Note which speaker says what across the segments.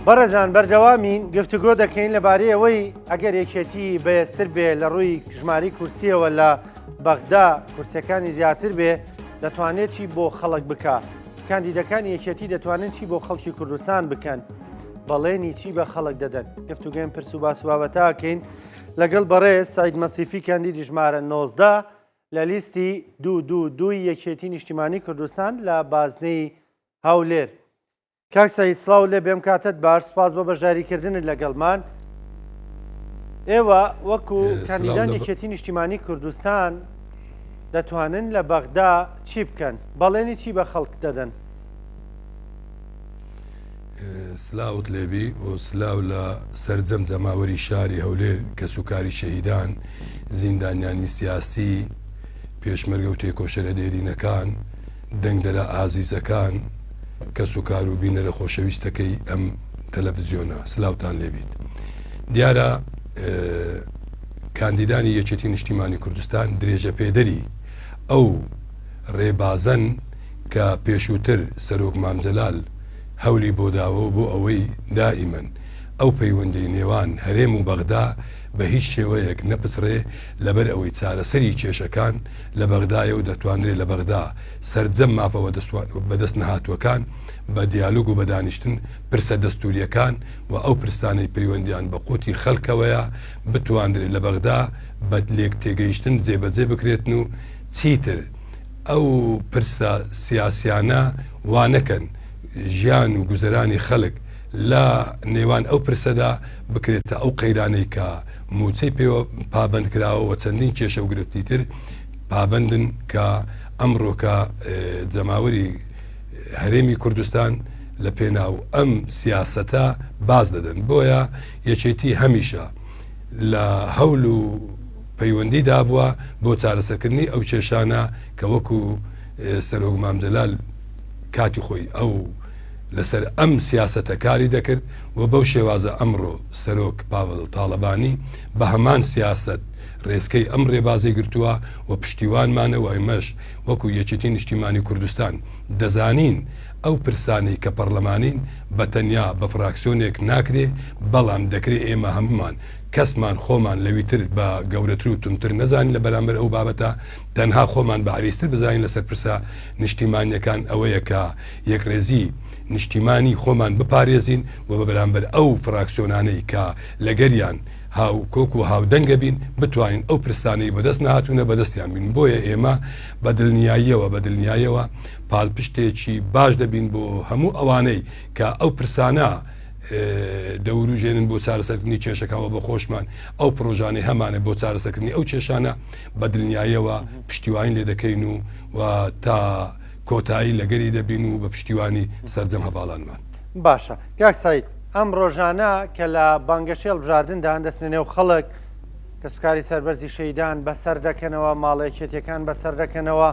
Speaker 1: بەڕێزان بەردەوامین گفتوگۆ دەکەین لەبارەی ئەوەی ئەگەر یەکێتی بەهێزتر بێ لە ڕووی ژماری کورسیەوە لە بەغدا کورسەکانی زیاتر بێ دەتوانێت چی بۆ خەڵک بکە کاندیدەکانی یەکێتی دەتوانن چی بۆ خەڵکی کوردستان بکەن بەڵێنی چی بە خەڵک دەدەن گفتوگەین پرس و باسوبابەتاکەین لەگەڵ بەڕێز ساید مەسیفی کاندیدی ژمارە 19 لە لیستی 222 یەکێتی نیشتیمانی کوردستان لە بازنەی هەولێر. کاک سەید سڵاو لێ بێم کاتت باش سپاس بۆ بەشداریکردنت لەگەڵمان. ئێوە وەکو کاندیدان یەکێتی نیشتیمانی کوردستان دەتوانن لە بەغدا چی بکەن بەڵێنی چی بە خەڵک دەدەن؟
Speaker 2: سلااوت لێبی و سلااو لە سەرجەم جەماوەری شاری هەولێر کە سوکاری شەهیدان زیندانیانی سیاسی پێشمەرگە و تێکۆشەرە دێرینەکان دەنگدەرە ئازیزەکان کە سوکار و بینە لە خۆشەویستەکەی ئەم تەلەڤیزیۆنە سلااوتان لێبیت. دیارە کاندیدانی یەکێتی نیشتیمانی کوردستان درێژە پێدەری ئەو ڕێبازەن کە پێشووتر سەرۆک مامجەلال هەولی بۆ داوە بۆ ئەوەی دائیمەن ئەو پەیوەندەی نێوان هەرێم و بەغدا بە هیچ شێوەیەک نەپسڕێ لەبەر ئەوەی چارەسەری کێشەکان لە بەغدایە و دەتوانرێت لە بەغدا سەرجەم مافەوە بەدەست نەهاتوەکان بە دیالۆگ و بەدانیشتن پرسە دەستوریەکان و ئەو پرسانەی پەیوەندیان بە قوتی خەڵکەوەیە بتوانرێت لە بەغدا بە لێک تێگەیشتن جێبەجێ بکرێتن و چیتر ئەو پرسە سیاسیانە وانەکەن ژیان و گوزەرانی خەڵک لە نێوان ئەو پرسەدا بکرێتە ئەو قەیرانەی کە موچەی پێوە پابند کراوە و چەندین کێشە و گرفتی تر پابندن کە ئەمڕۆکە جەماوەری هەرێمی کوردستان لە پێناو ئەم سیاسەتە باز دەدەن. بۆیە یەکێتی هەمیشە لە هەول و پەیوەندی دابووە بۆ چارەسەرکردنی ئەو کێشانە کە وەکو سەرۆک مامجەلال کاتی خۆی ئەو لەسەر ئەم سیاسەتە کاری دەکرد و بەو شێوازە ئەمڕۆ سەرۆک پاڤڵ تاڵەبانی بە هەمان سیاست ڕێزکەی ئەم ڕێبازی گرتووە و پشتیوانمانە و ئەمەش وەکو یەکێتی نیشتیمانی کوردستان دەزانین ئەو پرسانەی کە پەرلەمانین بە تەنیا بە فراکسیۆنێک ناکرێ بەڵام دەکرێت ئێمە هەمومان کەسمان خۆمان لەویتر بە گەورەتر و تونتر نەزانین لە بەرامبەر ئەو بابەتە تەنها خۆمان بە عریستر بزانین لەسەر پرسە نیشتیمانیەکان ئەوەیە کە یەکڕێزی نیشتیمانی خۆمان بپارێزین و بە بەرامبەر ئەو فراکسیۆنانەی کە لەگەریان هاو کۆک و هاودەنگە بین بتوانین ئەو پرسانەی بەدەست نهاتوونە بەدەستیان بین. بۆیە ئێمە بە دڵنیاییەوە پاڵپشتێکی باش دەبین بۆ هەموو ئەوانەی کە ئەو پرسانە دەوروژێنن بۆ چارەسەرکردنی کێشەکانەوە بە خۆشمان ئەو پرۆژانەی هەمانە بۆ چارەسەرکردنی ئەو کێشانە بە دڵنیاییەوە پشتیوانی لێ دەکەین و تا کۆتایی لەگەری دەبین و بە پشتیوانی سەرجەم هەواڵانمان.
Speaker 1: باشە کاک سەید ئەم ڕۆژانە کە لە بانگەشێڵ بژاردندا هەندەستنێ و خەڵک کە سوکاری سەربەرزی شەیدان بەسەر دەکەنەوە ماڵەیەکێتیەکان بەسەر دەکەنەوە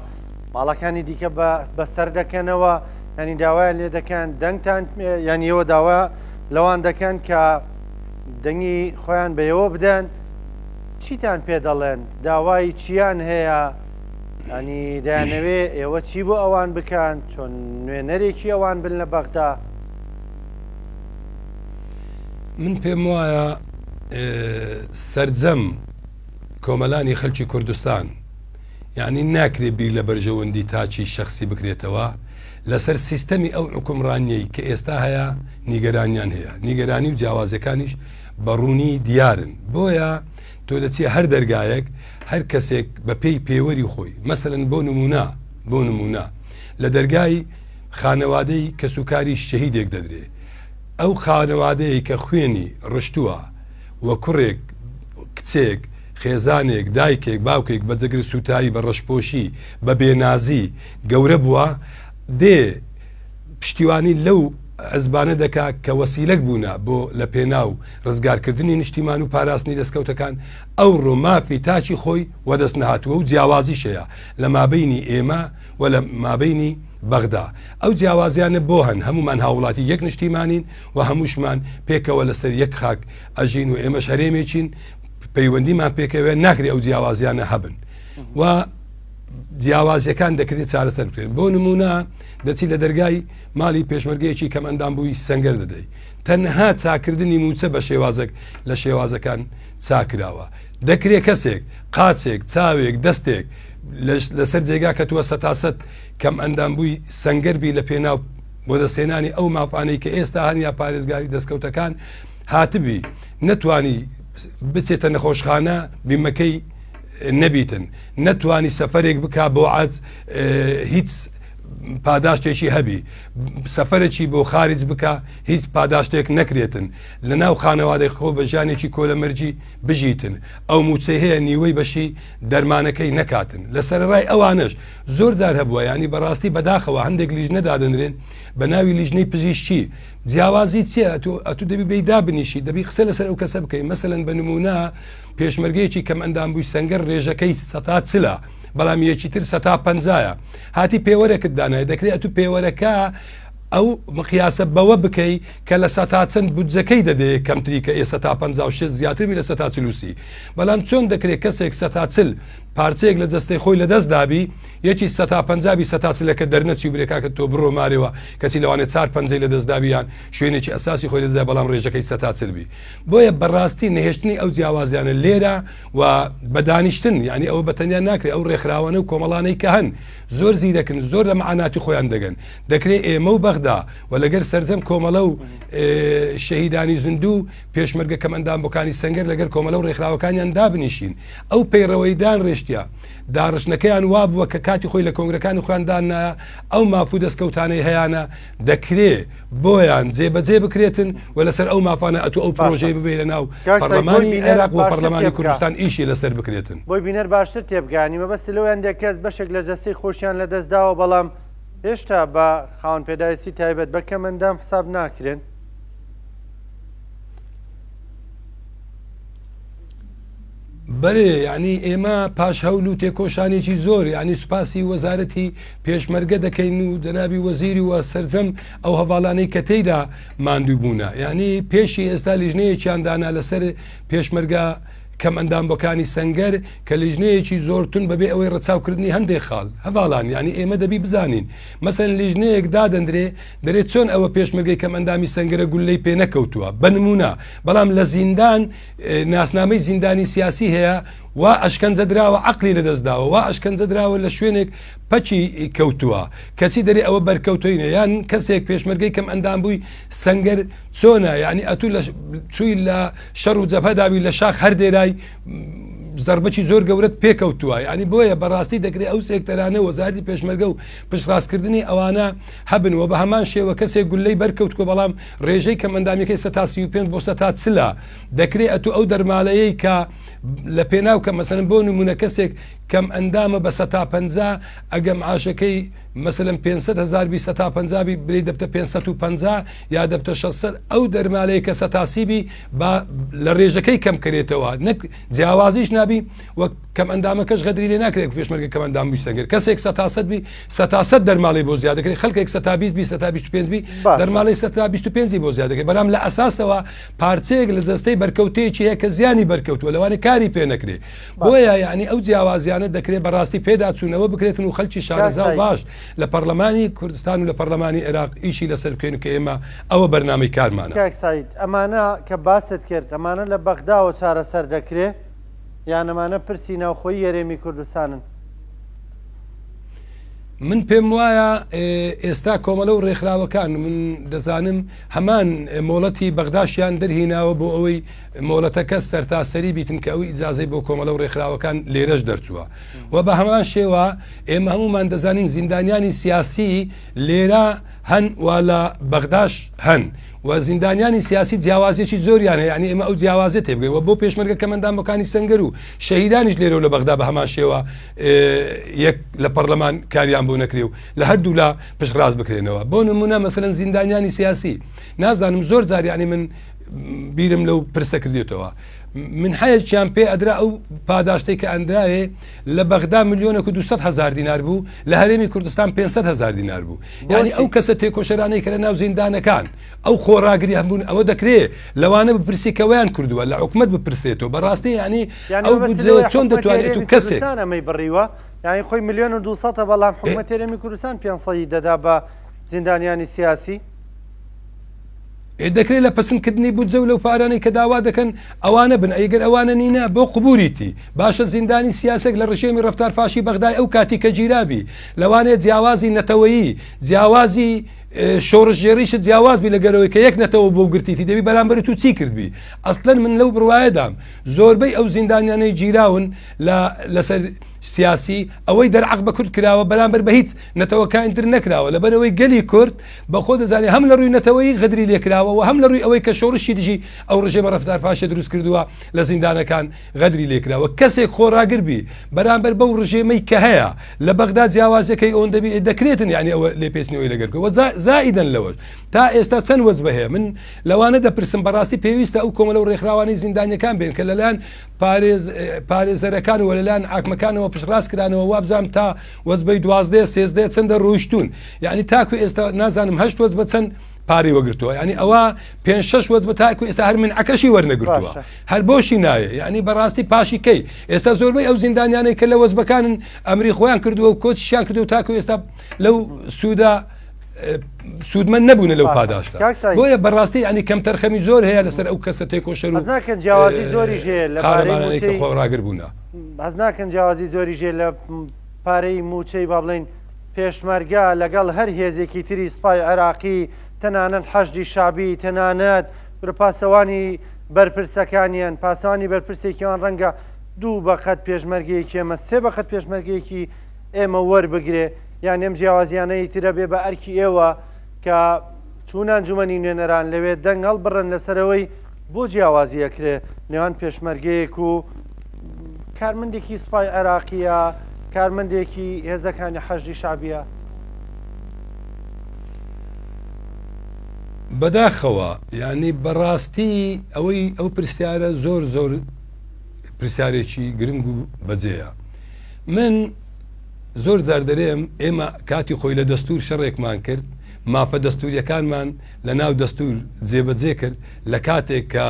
Speaker 1: ماڵەکانی دیکە بەسەر دەکەنەوە ینی داوایان لێ دەکەن دەنگتان یانیەوە داوا لەوان دەکەن کە دەنگی خۆیان بەیەوە بدەن چیتان پێ دەڵێن داوای چیان هەیە ینی دەیانەوێ ئێوە چی بۆ ئەوان بکەن چۆن نوێنەرێکی ئەوان بن لە بەغدا؟
Speaker 2: من پێم وایە سەرجەم کۆمەلانی خەڵکی کوردستان یعنی ناکرێ بیر لە بەرژەوەندی تاچی شخصی بکرێتەوە لەسەر سیستەمی ئەو حکومڕانیەی کە ئێستا هەیە نیگەرانیان هەیە نیگەرانی و جیاوازەکانیش بەڕوونی دیارن. بۆیە تۆ دەچێ هەر دەرگایەک هەر کەسێک بە پێی پێوەری خۆی مەسەلەن بۆ نمونە لە دەرگای خانەوادەی کە سوکاری شەهیدێک دەدرێ ئەو خانەوادەیە کە خوێنی ڕشتووە و کوڕێک کچێک خێزانێک دایکێک باوکێک بە جەگری سوتایی بە ڕەشپۆشی بە بێنازی گەورە بووە دێ پشتیوانی لەو عزبانە دەکا کە وەسیلەک بوونە بۆ لە پێناو ڕزگارکردنی نیشتیمان و پاراستنی دەستکەوتەکان ئەو ڕۆمافی تاچی خۆی وەدەست نەهاتووە و جیاوازی شەیە لە مابینی ئێمە و لە مابینی بەغدا. ئەو جیاوازیانە بۆ هەن هەمومان هاوڵاتی یەک نیشتیمانین و هەمووشمان پێکەوە لەسەر یەک خاک ئەژین و ئێمەش هەرێمێکین پەیوەندیمان پێکەوێ ناکرێ ئەو جیاوازیانە هەبن و جیاوازیەکان دەکرێت چارەسەر بکرێن. بۆ نمونە دەچی لە دەرگای ماڵی پێشمەرگەیەکی کەم ئەندام بووی سەنگەر دەدەی، تەنها چاکردنی موچە بە شێوازێک لە شێوازەکان چاکراوە. دەکرێت کەسێک قاچێک چاوێک دەستێک لەسەر جێگا کەتووە سەتاسەد کەم ئەندام بووی سەنگەربی لە پێناو بۆ دەستێنانی ئەو مافانەی کە ئێستا هەنیا پارێزگاری دەستکەوتەکان هاتبی نەتوانی بچێتە نەخۆشخانە بیمەکەی نەبیتن، نەتوانی سەفەرێک بک بۆ عەج هیچ پاداشتێکی هەبی، سەفەرێکی بۆ خارج بکە هیچ پاداشتێک نەکرێتن، لە ناو خانەوادەی خۆ بە ژیانێکی کۆلەمەرجی بژیتن، ئەو موچەی هەیە نیوەی بەشی دەرمانەکەی نەکاتن. لە سەرڕای ئەوانش زۆر جار هەبووە، ینی بەڕاستی بەداخەوە هەندێک لیژنە دادەنرێن بە ناوی لیژنەی پزیشکی. جیاوازی چیە؟ ئەتو دەبی بەیدا بنیشی، دەبی قسە لەسەر ئەو کەسە بکەین. مەسەلەن بە نمونە پێشمەرگەیەکی کەم ئەندام بووی سەنگەر ڕێژەکەی سەتا چلە، بەڵام یەکی تر سەتا پەنجایە، هاتی پێوەرەکت دانایە، دەکرێت ئەتو پێوەرەکە ئەو مقیاسە بەوە بکەی کە لە سەتا چەند بودجەکەی دەدەیە کەمتری کە ئێستا تا 56 زیاتربی لە سەتا چلوسی. بەڵام چۆن دەکرێت کەسێک سەتا چل پارچەیەک لە جەستەی خۆی لە دەست دابی، یەکی سەتا پەنجابی سەتا چلەکە دەرنەچی برێکاکە تۆ بڕۆ مارەوە، کەسی لەوانێت چار پەنجەی لە دەست دابیان شوێنێکی ئەساسی خۆی لەدەست بەڵام ڕێژەکەی سەتا چلبی. بۆیە بەڕاستی نەهێشتنی ئەو جیاوازیانە لێرە و بەدانیشتن، یعنی ئەوە بەتەنیا ناکرێت، ئەو ڕێکخراوانە و کۆمەڵانەی کە هەن زۆر زیرەکن، زۆر لە مەعاناتی خۆیان دەگەن. دەکرێت ئێمە و بەغدا و لەگەر سەرجەم کۆمەڵە و شەهیدانی زیندوو پێشمەرگە کەمەندان بۆکانی سەنگەر لەگەر کۆمەڵە و ڕێکخراوەکانیان دابنیشین. ئەو پەیڕەوەیدان ڕێشتیا داڕشنەکەیان وا بووە کە کاتی خۆی لە کۆنگرەکانی خۆیاندانە ئەو مافوو دەستکەوتانەی هەیەە دەکرێت بۆیان جێبەجێ بکرێتن و لەسەر ئەو مافانە ئەتو ئەو پرۆژەی ببێ لە ناو پەرلەمانی عێراق و پەرلەمانی کوردستان ئیشی لەسەر بکرێتن.
Speaker 1: بۆی بینەر باشتر تێبگانی مەبەستی لەوەیان دەکەس بەشێک لە جەستەی خۆشیان لە دەستداوە، بەڵام هێشتا بە خاوەن پێداویستی تایبەت بە کەمەندام حساب ناکرێن.
Speaker 2: بەرێ ینی ئێمە پاش هەول و تێکۆشانێکی زۆر، ینی سوپاسی وەزارەتی پێشمەرگە دەکەین و جەنابی وەزیری و سەرجەم ئەو هەواڵانەی کە تێیدا ماندوو بوونە، ینی پێشی ئێستا لیژنەیەکیاندانا لەسەر پێشمەرگە کەم ئەندام بۆکانی سەنگەر کە لیژنەیەکی زۆرتون بەبێ ئەوەی ڕەچاوکردنی هەندێک خاڵ هەواڵان، ینی ئێمە دەبی بزانین مەسەن لیژنەیەک دادەندرێ دەرێت چۆن ئەوە پێشمەرگەی کەم ئەندامی سەنگەرە گولەی پێ نەکەوتووە بە نمونە، بەڵام لە زیندان ناسنامەی زیندانی سیاسی هەیە وا ئەشکەنجە دراوە عەقلی لەدەستداوە، وا ئەشکەنجە دراوە لە شوێنێک پەچی کەوتووە، کەچی دەرێ ئەوە بەرکەوتۆینە یان کەسێک پێشمەرگەی کەم ئەندام بووی سەنگەر چۆنە، ینی ئەتوو چووی لە شەڕ و جەبهەداوی لە شاخ هەردێرای زەربەی زۆر گەورەت پێکەوتووە، ینی بۆیە بەڕاستی دەکرێت ئەو سێکتەرانە وەزارەتی پێشمەرگە و پشتڕاستکردنی ئەوانە هەبنەوە بە هەمان شێوە کەسێک گولەی بەرکەوتکۆ، بەڵام ڕێژەی کەم ئەندامیەکەی 135 بۆ 100 چلە دەکرێت ئەتوو ئەو دەرمالەیەی کە لە پێناو کە مەسەلەن بۆ نمونە کەسێک کەم ئەندامە بە 150 ئەگەم عاشەکەی مەسەلەن 500,000 بی 150 بری دەبتە 550 یا دەبتە 600 ئەو دەرمالەیە کە سەتاسیبی لە ڕێژەکەی کەم کرێتەوە، نەک جیاوازیش نابی وەک کەم ئەندامەکەش غەدری لێ ناکرێت پێشمەرگە کەم ئەندام بووی سەنگەر، کەسێک 100 بی 100 دەرماڵی بۆ زیاد دەکرێت، خەڵکێک 120 بی 125 بی دەرماڵی 125 بۆ زیاد دەکرێت، بەڵام لە ئەساسەوە پارچەیەک لە جەستەی بەرکەوتەیەکی هەیە کە زیانی بەرکەوتووە لەوانێ کاری پێ نەکرێت. بۆیە یعنی ئەو جیاوازیانە دەکرێت بەڕاستی پێداچوونەوە بکرێتن و خەڵکی شارەزا و باش لە پەرلەمانی کوردستان و لە پەرلەمانی عێراق ئیشی لەسەر بکەین کە ئێمە ئەوە بەرنامەی کارمانە.
Speaker 1: سعید ئەمانە کە باست کرد ئەمانە لە بەغداوە چارەسەر دەکرێت یان ئەمانە پرسی ناوخۆیی یەرێمی کوردستانن؟
Speaker 2: من پێم وایە ئێستا کۆمەلە و ڕێکخراوەکان من دەزانم هەمان مۆڵەتی بەغداشیان دەرهیناوە بۆ ئەوەی مۆڵەتەکە سەرتاسەری بیتن کە ئەوی ئیجازەی بۆ کۆمەلە و ڕێکخراوەکان لێرەش دەرچووە و بە هەمان شێوە ئێمە هەمومان دەزانین زیندانیانی سیاسی لێرە هەن و لە بەغداش هەن و زیندانیانی سیاسی جیاوازێکی زۆریان هەیە، ینی ئێمە ئەو جیاوازێت تێبگەین و بۆ پێشمەرگە کەمەندان بۆکانی سەنگەر و شەهیدانیش لێرە و لە بەغدا بە هەمان شێوە یەک لە پەرلەمان کاریان بۆ نەکرێ و لە هەردوو لا پشت ڕاست بکرێنەوە. بۆ نمونە مەسەلەن زیندانیانی سیاسی نازانم زۆر جار ینی من بیرم لەو پرسە کردێتەوە من حەیەکیان پێ ئەدرا ئەو پاداشتەی کە ئەندراوێ لە بەغدا 1,200,000 دینار بوو، لە هەرێمی کوردستان 500,000 دینار بوو، یعنی ئەو کەسە تێکۆشەرانەی کە لە ناو زیندانەکان ئەو خۆڕاگری هەبوون ئەوە دەکرێت لەوانە بپرسی کەوەیان کردووە لە حکومەت بپرسێتەوە بەڕاستی ینی ئەو بودجە چۆن دەتوانێت و کەسێک
Speaker 1: ئەمەی بڕیوە یانی خۆی 1,200,000 بەڵام حکوومەت هێرێمی کوردستان 500 دەدا بە زیندانیانی سیاسی.
Speaker 2: دەکرێت لە پسندکردنی بودجە و لەو پارانەی کە داوا دەکەن ئەوانە بن ئەیگەر ئەوانە نینە بۆ قبوریتی باشە زیندانی سیاسێک لە ڕژێمی ڕفتار فاشی بەغدای ئەو کاتی کە جیرابی لەوانێت جیاوازی نەتەوەیی جیاوازی شۆڕژێریشت جیاوازبی لەگەرەوەی کە یەک نەتەوە بۆ گرتیتی دەبی بەرامبەر تو چی کردبی ئەسڵەن من لەو بڕواایەدام زۆربەی ئەو زیندانیانەی جیراون لەسەر سیاسی ئەوەی دەرعق بە کورد کراوە بەرامبەر بە هیچ نەتەوەکانتر نەکراوە لەبەرەوەی گەلی کورد بەخۆ دەزانێت هەم لە ڕووی نەتەوەی غدری لێکراوە و هەم لە ڕووی ئەوەی کە شۆڕشی دژی ئەو ڕژێمە ڕفتار فاشە دروست کردووە لە زیندانەکان غدری لێکراوە کەسێک خۆڕاگربی بەرامبەر بەو ڕژێمەی کە هەیە لە بەغدا جیاوازەکەی ئەوەن دەکرێتن یعنی ئەوە لێپێچنەوەی لەگەرکەوە زائیدەن لەوەش تا ئێستا چەند وەجبە هەیە من لەوانە دەپرسم بەڕاستی پێویستە ئەو کۆمەلە و ڕێکخراوانی زیندانیەکان بێن کە لەلایەن پارێزەرەکان و لەلایەن حاکمەکانەوە پشتڕاست کرانەوە وابزانم تا وەجبەی 12 چەندە ڕۆیشتون یعنی تاکو ئێستا نازانم 8 وەجبە چەند پارەی وەگرتووە ینی ئەوە 5-6 وەجبە تاکو ئێستا هەر من عەکەشی وەرنەگرتووە هەر بۆشی نایە یعنی بەڕاستی پاشی کەی ئێستا زۆربەی ئەو زیندانیانەی کە لە وەجبەکانن ئەمری خۆیان کردووە و کۆچیشیان کردو تاکو ئێستا لەو سوودا سوودمە نەبوونە لەو پاداشتا بۆیە بەڕاستی ینی کەم تەرخەمی زۆر هەیە لەسەر ئەو کەسە تێکۆشەر و
Speaker 1: ناکەن جیاوازی زۆری ژێ لە
Speaker 2: خۆڕاگر بوونە
Speaker 1: بەس ناکەن جیاوازی زۆری ژێ لە پارەی موچەی با بڵین پێشمەرگا لەگەڵ هەر هێزێکی تری سوپای عێراقی تەنانەت حەشدی شابی تەنانەت پاسەوانی بەرپرسەکانیان پاسەوانی بەرپرسێکیان ڕەنگە 2 بەقەت پێشمەرگەیەکی ئێمە 3 بەقەت پێشمەرگەیەکی ئێمە وەربگرێ یان ئەم جیاوازیانەی ترە بێ بە ئەرکی ئێوە کە چوون ئەنجومەنی نوێنەران لەوێ دەنگ هەڵبڕن لەسەرەوەی بۆ جیاوازیەکرێ نێوان پێشمەرگەیەک و کارمەندێکی سوپای عێراقیە کارمەندێکی هێزەکانی حەشدی شابیە.
Speaker 2: بەداخەوە ینی بەڕاستی ئەوەی ئەو پرسیارە زۆر پرسیارێکی گرنگ و بەجێیە من زۆر جار دەرێم ئێمە کاتی خۆی لە دەستور شەڕێکمان کرد مافە دەستوریەکانمان لە ناو دەستور جێبەجێ کرد لە کاتێک کە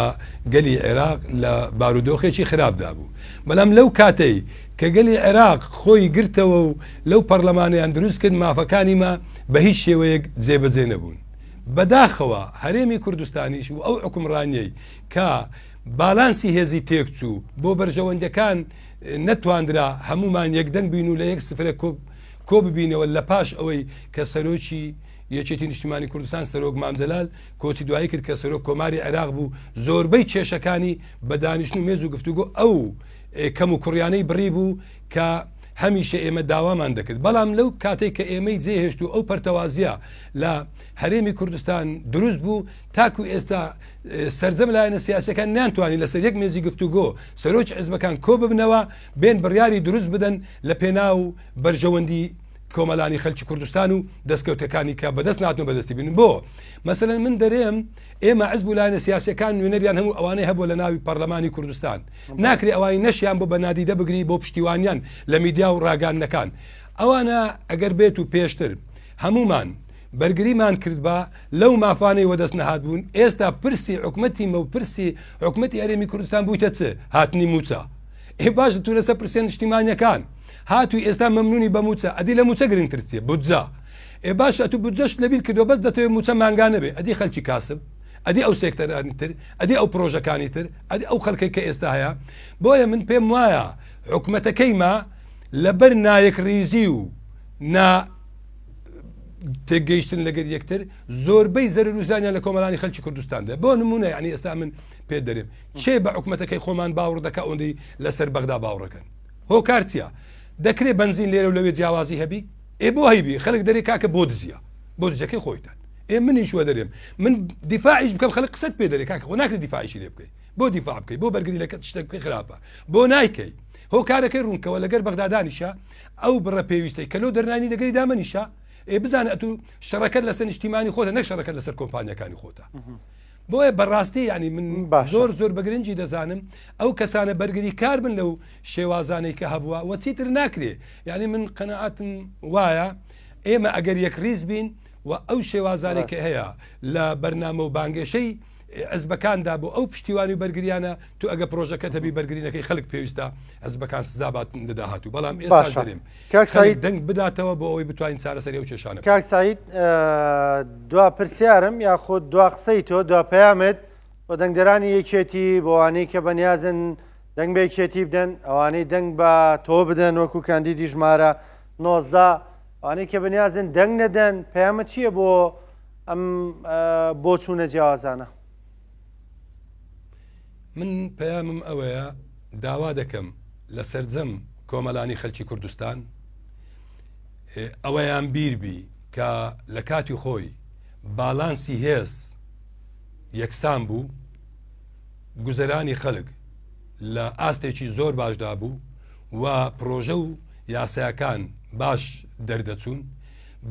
Speaker 2: گەلی عێراق لە بارودۆخێکی خراپدا بوو بەڵام لەو کاتەی کە گەلی عێراق خۆی گرتەوە و لەو پەرلەمانیان دروست کرد مافەکانیمە بە هیچ شێوەیەک جێبەجێ نەبوون بەداخەوە هەرێمی کوردستانیش و ئەو حکومڕانیەی کە باڵانسی هێزی تێکچوو بۆ بەرژەوەندەکان نەتواندرا هەمومان یەکدەنگ بین و لە 1-0 کۆ ببینەوە لە پاش ئەوەی کە سەرۆکی یەکێتی نیشتیمانی کوردستان سەرۆک مامجەلال کۆچی دوایی کرد کە سەرۆک کۆماری عێراق بوو زۆربەی کێشەکانی بە دانیشتن و مێز و گفتوگۆ ئەو کەم و کوڕیانەی بڕی بوو کە هەمیشە ئێمە داوامان دەکرد بەڵام لەو کاتێک کە ئێمەی جێهێشت و ئەو پەرتەوازیە لە هەرێمی کوردستان دروست بوو تاکو ئێستا سەرجەم لایەنە سیاسەکان نانتوانی لەسەر یەک مێزی گفتوگۆ سەرۆکی حیزبەکان کۆ ببنەوە بێن بڕیاری دروست بدەن لە پێناو بەرژەوەندی کۆمەلانی خەلکی کوردستان و دەستکەوتەکانی کە بەدەست ناتنەوە بەدەستی بن بۆ مەسەلەن من دەرێم ئێمە حیزب و لایەنە سیاسەکان نوێنەریان هەموو ئەوانەی هەبوو لە ناوی پەرلەمانی کوردستان ناکرێ ئەوانی نەشیان بۆ بەنادیدە بگری بۆ پشتیوانیان لە میدیا و ڕاگەاندنەکان ئەوانە ئەگەر بێت و پێشتر هەمومان بەرگریمان کرد بە لەو مافانەی وەدەست نەهات بوون ئێستا پرسی حکومەتی مە و پرسی حکومەتی هەرێمی کوردستان بوویتە چ هاتنی موچە باش تو لەسەر پرسێن نیشتیمانیەکان هاتووی ئێستا مەمنونی بە موچە ئەدی لە موچە گرنگتر چیە بودجە باش ئەتو بودجەش لەبیر کردو بەس دەتەوێت موچە مانگانە بێ ئەدی خەلکی کاسب ئەدی ئەو سێکتەرانی تر ئەدی ئەو پرۆژەکانی تر ئەدی ئەو خەڵکەی کە ئێستا هەیە بۆیە من پێم وایە حکومەتەکەیمە لەبەر نایەک ریزی و تێگەیشتن لەگەر یەکتر زۆربەی زەرروزانیان لە کۆمەلانی خەلکی کوردستاندا بۆ نمونە ینی ئێستا من پێ دەرێم چێ بە حکومەتەکەی خۆمان باوەڕ دەکا ئەوەندەی لەسەر بەغدا باوەڕەکەن هۆکار چییە دەکرێت بنزین لێرە و لەوێ جیاوازی هەبی بۆ هەیبی خەڵک دەرێ کاکە بۆ دزیە بۆ دزەکەی خۆیتان منیش وە دەرێم من دیفاعیش بکەم خەڵک قسەت پێ دەرێ کاکە خۆ ناکرێت دیفاعیشی لێ بکەیت بۆ دیفاع بکەیت بۆ بەرگری لەکەت شتێک بکەی خراپە بۆ نایکەی هۆکارەکەی ڕوونکەوە لەگەر بەغدادانیشە ئەو بڕە پێویستەی کە لەو دەرنانی دەگەری دامەنیشە بزانە ئەتو شەڕەکەت لەسەر نیشتیمانی خۆتە نەک شەڕەکەت لەسەر کۆمپانیەکانی خۆتە بۆیە بەڕاستی ینی من زۆر بەگرنگی دەزانم ئەو کەسانە بەرگری کار بن لەو شێوازانەی کە هەبووە وە چیتر ناکرێ یعنی من قەنەعەتم وایە ئێمە ئەگەر یەک ریز بین و ئەو شێوازانێک کە هەیە لە بەرنامە و بانگێشەی حزبەکاندا بۆ ئەو پشتیوانی و بەرگریانە تو ئەگە پرۆژەکە هەبی بەرگرینەکەی خەڵک پێویستە حزبەکان سزابات دەداهاتوو بەڵام ئێستا دەرێم
Speaker 1: کاک
Speaker 2: دەنگ بداتەوە بۆ ئەوەی بتوانین چارەسەری ئەو کێشانە.
Speaker 1: کاک سعید دوا پرسیارم یاخود دوا قسەی تۆ دوا پەیامت بۆ دەنگدەرانی یەکێتی بۆوانەی کە بەنیازن دەنگ بە یەکێتی بدەن ئەوانەی دەنگ بە تۆ بدەن وەکو کاندیدی ژمارە 19 ئەوانەی کە بەنیازن دەنگ نەدەن پەیامە چییە بۆ ئەم بۆ چوونە جیاوازانە؟
Speaker 2: من پەیامم ئەوەیە داوا دەکەم لە سەرجەم کۆمەڵانی خەلکی کوردستان ئەوەیان بیربی کە لە کاتی خۆی باڵانسی هێز یەکسان بوو گوزەرانی خەڵک لە ئاستێکی زۆر باشدا بوو و پرۆژە و یاسایەکان باش دەردەچوون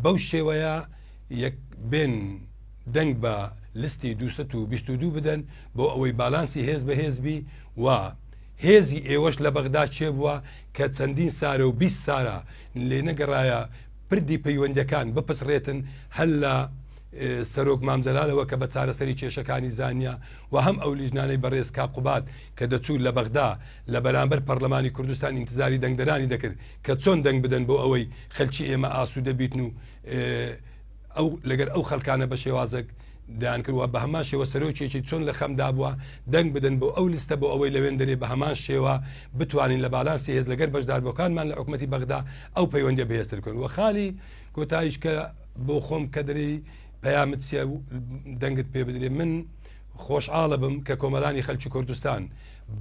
Speaker 2: بەو شێوەیە بێن دەنگ بە لستی 222 بدەن بۆ ئەوەی باڵانسی هێز بە هێزبی و هێزی ئێوەش لە بەغدا چێ بووە کە چەندین سارە و 20 سارە لێ نەگەڕایە پردی پەیوەندەکان بپسڕێتن هەل لە سەرۆک مامجەلالەوە کە بە چارەسەری کێشەکانی زانیا و هەم ئەو لیژنانەی بەڕێز کاقوبات کە دەچوو لە بەغدا لە بەرامبەر پەرلەمانی کوردستان ئینتزاری دەنگدەرانی دەکرد کە چۆن دەنگ بدەن بۆ ئەوەی خەلکی ئێمە ئاسوودە بیتن و ئەو لەگەر ئەو خەڵکانە بە شێوازێک دایان کردووە بە هەمان شێوە سەرۆکێکی چۆن لە خەمدا بووە دەنگ بدەن بۆ ئەو لیستە بۆ ئەوەی لەوێن دەرێ بە هەمان شێوە بتوانین لە باڵانسی هێز لەگەر بەشداربووەکانمان لە حکومەتی بەغدا ئەو پەیوەندیە بەهێزتر کردن و خاڵی کۆتاییش کە بۆ خۆم کە دەری پەیامت چیە و دەنگت پێ بدرێ من خۆشحاڵە بم کە کۆمەڵانی خەلکی کوردستان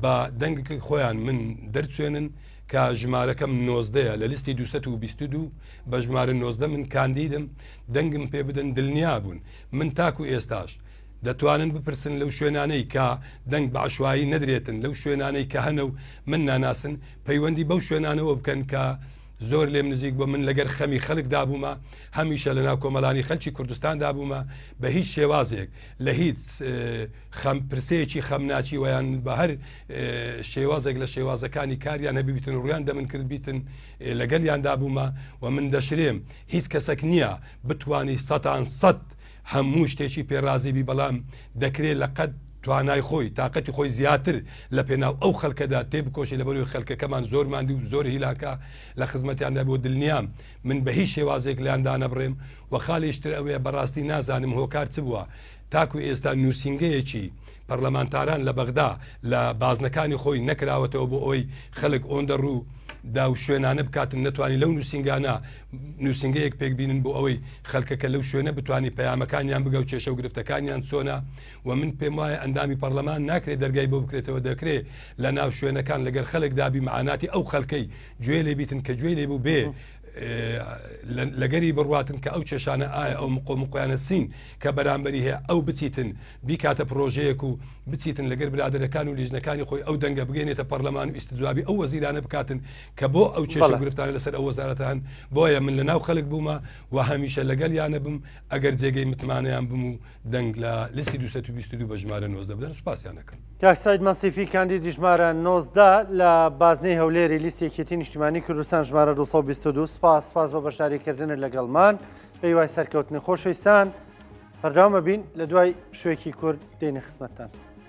Speaker 2: بە دەنگەکەی خۆیان من دەرچوێنن کە ژمارەکەم 19 لە لیستی 222 بە ژمارە 19 من کاندیدم دەنگم پێ بدەن دڵنیا بوون من تاکو ئێستاش دەتوانن بپرسن لەو شوێنانەی کە دەنگ بە عشوایی نەدرێتن لەو شوێنانەی کە هەنە و من ناناسن پەیوەندی بەو شوێنانەوە بکەن کە زۆر لێم نزیک بۆ من لەگەر خەمی خەڵک دابوومە هەمیشە لە ناو کۆمەڵانی خەلکی کوردستان دابوومە بە هیچ شێوازێک لە هیچ پرسەیەکی خەمناچی ویان بە هەر شێوازێک لە شێوازەکانی کاریان هەبیبیتن ڕویان دەمن کرد بیتن لەگەلیان دابوومە و من دەشرێم هیچ کەسێک نییە بتوانی 100 هەموو شتێکی پێڕازیبی بەڵام دەکرێت لە قەت توانای خۆی تااقەتی خۆی زیاتر لە پێناو ئەو خەڵکەدا تێبکۆشی لە بەروی خەڵکەکەمان زۆر ماندی و زۆر هیلاکە لە خزمەتیاندا بۆ دڵنیام من بە هیچ شێوازێک لیاندا نەبڕێم و خاڵیشتر ئەوەیە بەڕاستی نازانم هۆکار چ بووە تاکو ئێستا نووسنگەیەکی پەرلەمانتاران لە بەغدا لە بازنەکانی خۆی نەکراوەتەوە بۆ ئەوەی خەڵک ئۆندە ڕوو دا و شوێنانە بکاتن نتوانانی لەو نووسنگانە نووسنگەیەک پێک بینن بۆ ئەوەی خەڵکەکە لەو شوێنە بتوانانی پەیامەکانیان بگە و کێشە و گرفتەکانیان چۆنە و من پێم وایە ئەندامی پەرلەمان ناکرێت دەرگای بۆ بکرێتەوە دەکرێت لە ناو شوێنەکان لەگەر خەڵک دابی معاناتی ئەو خەڵکەی گوێ لێ بیتن کە گوێ لێ بوو بێ لەگەری بڕواتن کە ئەو کێشانە ئایا ئەو مقۆمقیانە سین کە بەرامبەری هەیە ئەو بچیتن بیکاتە پرۆژەیەک و بچیتن لەگەر برادەرەکان و لیژنەکانی خۆی ئەو دەنگە بگەێنێتە پەرلەمان و ئیستیجوابی ئەو وەزیرانە بکاتن کە بۆ ئەو کێشە گرفتانە لەسەر ئەو وەزارەتان بۆیە من لە ناو خەڵک بوومە و هەمیشە لەگەلیانە بم ئەگەر جێگەی متمانەیان بم و دەنگ لە لیستی 222 بە ژمارە 19 بدەن سوپاسیانەکەن.
Speaker 1: کاک سعید مەسیفی کاندیدی ژمارە 19 لە بازنەی هەولێری لیستی یەکێتی نیشتیمانی کوردستان ژمارە 222 سپاس بە بەشداریکردنت لەگەڵمان پێی وای سەرکەوتنی خۆشەویستان بەردەوام بین لە دوای شوێکی کورد دێنە خزمەتتان.